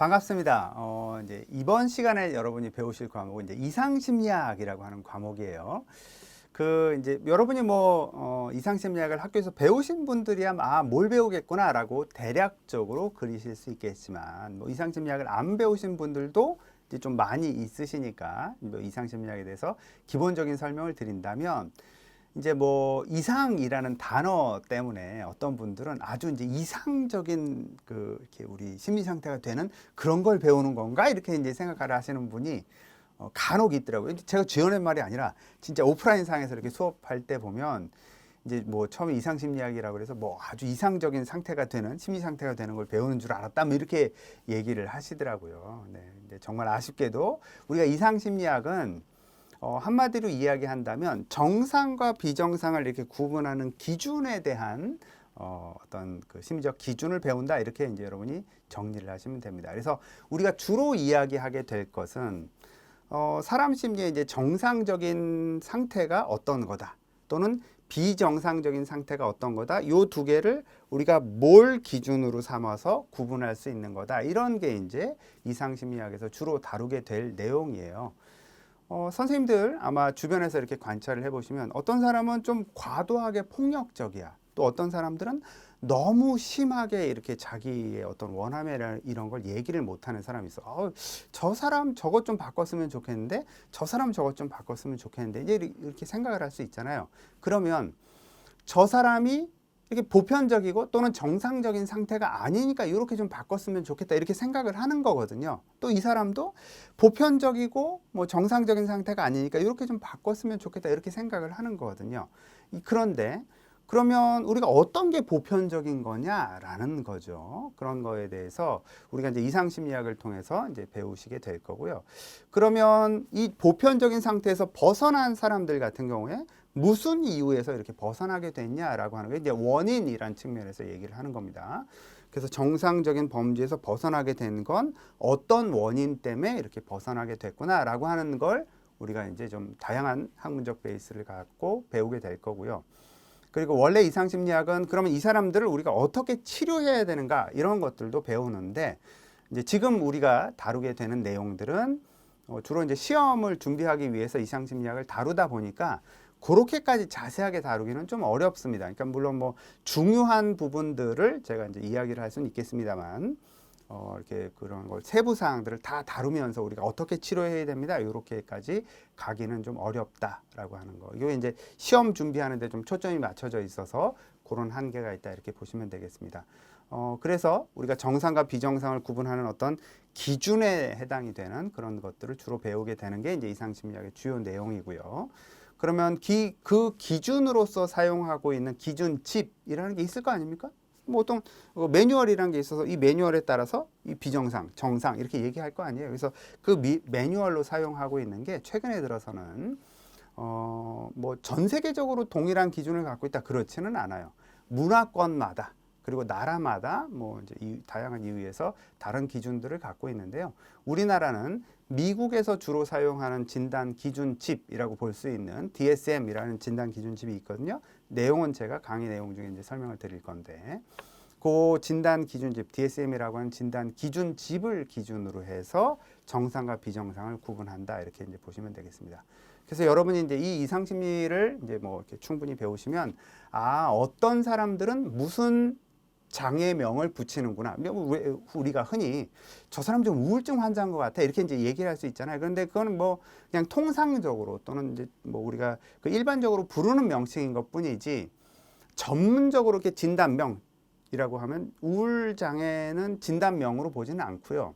반갑습니다. 이제 이번 시간에 여러분이 배우실 과목은 이제 이상심리학이라고 하는 과목이에요. 이제 여러분이 이상심리학을 학교에서 배우신 분들이야 뭘 배우겠구나라고 대략적으로 그리실 수 있겠지만, 이상심리학을 안 배우신 분들도 이제 좀 많이 있으시니까 이상심리학에 대해서 기본적인 설명을 드린다면, 이제 이상이라는 단어 때문에 어떤 분들은 아주 이제 이상적인 이렇게 우리 심리 상태가 되는 그런 걸 배우는 건가 이렇게 이제 생각을 하시는 분이 간혹 있더라고요. 제가 지어낸 말이 아니라 진짜 오프라인 상에서 이렇게 수업할 때 보면 이제 처음에 이상 심리학이라고 그래서 아주 이상적인 상태가 되는 심리 상태가 되는 걸 배우는 줄 알았다 이렇게 얘기를 하시더라고요. 네, 근데 정말 아쉽게도 우리가 이상 심리학은 한마디로 이야기한다면 정상과 비정상을 이렇게 구분하는 기준에 대한 어떤 심리적 기준을 배운다 이렇게 이제 여러분이 정리를 하시면 됩니다. 그래서 우리가 주로 이야기하게 될 것은 사람 심리의 이제 정상적인 상태가 어떤 거다 또는 비정상적인 상태가 어떤 거다, 요 두 개를 우리가 뭘 기준으로 삼아서 구분할 수 있는 거다, 이런 게 이제 이상심리학에서 주로 다루게 될 내용이에요. 선생님들 아마 주변에서 이렇게 관찰을 해보시면 어떤 사람은 좀 과도하게 폭력적이야. 또 어떤 사람들은 너무 심하게 이렇게 자기의 어떤 원함이나 이런 걸 얘기를 못하는 사람이 있어. 저 사람 저것 좀 바꿨으면 좋겠는데, 저 사람 저것 좀 바꿨으면 좋겠는데, 이제 이렇게 생각을 할 수 있잖아요. 그러면 저 사람이 이렇게 보편적이고 또는 정상적인 상태가 아니니까 이렇게 좀 바꿨으면 좋겠다 이렇게 생각을 하는 거거든요. 또 이 사람도 보편적이고 정상적인 상태가 아니니까 이렇게 좀 바꿨으면 좋겠다 이렇게 생각을 하는 거거든요. 그런데 그러면 우리가 어떤 게 보편적인 거냐라는 거죠. 그런 거에 대해서 우리가 이제 이상심리학을 통해서 이제 배우시게 될 거고요. 그러면 이 보편적인 상태에서 벗어난 사람들 같은 경우에 무슨 이유에서 이렇게 벗어나게 됐냐라고 하는 게 이제 원인이란 측면에서 얘기를 하는 겁니다. 그래서 정상적인 범주에서 벗어나게 된 건 어떤 원인 때문에 이렇게 벗어나게 됐구나라고 하는 걸 우리가 이제 좀 다양한 학문적 베이스를 갖고 배우게 될 거고요. 그리고 원래 이상심리학은 그러면 이 사람들을 우리가 어떻게 치료해야 되는가 이런 것들도 배우는데, 이제 지금 우리가 다루게 되는 내용들은 주로 이제 시험을 준비하기 위해서 이상심리학을 다루다 보니까 그렇게까지 자세하게 다루기는 좀 어렵습니다. 그러니까 물론 중요한 부분들을 제가 이제 이야기를 할 수는 있겠습니다만, 이렇게 그런 걸 세부 사항들을 다 다루면서 우리가 어떻게 치료해야 됩니다, 이렇게까지 가기는 좀 어렵다라고 하는 거. 이게 이제 시험 준비하는데 좀 초점이 맞춰져 있어서 그런 한계가 있다 이렇게 보시면 되겠습니다. 그래서 우리가 정상과 비정상을 구분하는 어떤 기준에 해당이 되는 그런 것들을 주로 배우게 되는 게 이제 이상심리학의 주요 내용이고요. 그러면 그 기준으로서 사용하고 있는 기준집이라는 게 있을 거 아닙니까? 어떤 매뉴얼이라는 게 있어서 이 매뉴얼에 따라서 이 비정상, 정상 이렇게 얘기할 거 아니에요. 그래서 그 매뉴얼로 사용하고 있는 게 최근에 들어서는 전 세계적으로 동일한 기준을 갖고 있다 그렇지는 않아요. 문화권마다 그리고 나라마다 이제 다양한 이유에서 다른 기준들을 갖고 있는데요. 우리나라는 미국에서 주로 사용하는 진단 기준집이라고 볼 수 있는 DSM이라는 진단 기준집이 있거든요. 내용은 제가 강의 내용 중에 이제 설명을 드릴 건데, 그 진단 기준집 DSM이라고 하는 진단 기준집을 기준으로 해서 정상과 비정상을 구분한다 이렇게 이제 보시면 되겠습니다. 그래서 여러분이 이제 이 이상심리를 이제 이렇게 충분히 배우시면 어떤 사람들은 무슨 장애명을 붙이는구나. 우리가 흔히 저 사람 좀 우울증 환자인 것 같아 이렇게 이제 얘기를 할 수 있잖아요. 그런데 그거는 그냥 통상적으로 또는 이제 우리가 일반적으로 부르는 명칭인 것뿐이지, 전문적으로 이렇게 진단명이라고 하면 우울 장애는 진단명으로 보지는 않고요.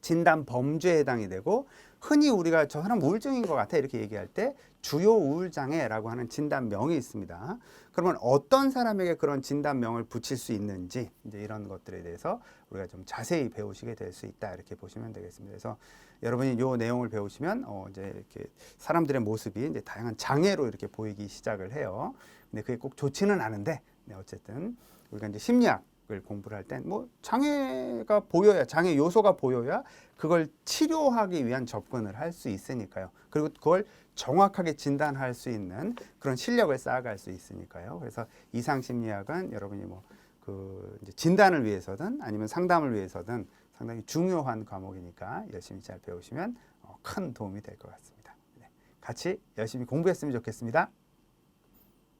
진단 범주에 해당이 되고, 흔히 우리가 저 사람 우울증인 것 같아 이렇게 얘기할 때 주요 우울장애라고 하는 진단명이 있습니다. 그러면 어떤 사람에게 그런 진단명을 붙일 수 있는지 이제 이런 것들에 대해서 우리가 좀 자세히 배우시게 될 수 있다 이렇게 보시면 되겠습니다. 그래서 여러분이 이 내용을 배우시면 이제 이렇게 사람들의 모습이 이제 다양한 장애로 이렇게 보이기 시작을 해요. 근데 그게 꼭 좋지는 않은데, 어쨌든 우리가 이제 심리학을 공부를 할 땐 장애가 보여야, 장애 요소가 보여야 그걸 치료하기 위한 접근을 할 수 있으니까요. 그리고 그걸 정확하게 진단할 수 있는 그런 실력을 쌓아갈 수 있으니까요. 그래서 이상심리학은 여러분이 이제 진단을 위해서든 아니면 상담을 위해서든 상당히 중요한 과목이니까 열심히 잘 배우시면 큰 도움이 될 것 같습니다. 네, 같이 열심히 공부했으면 좋겠습니다.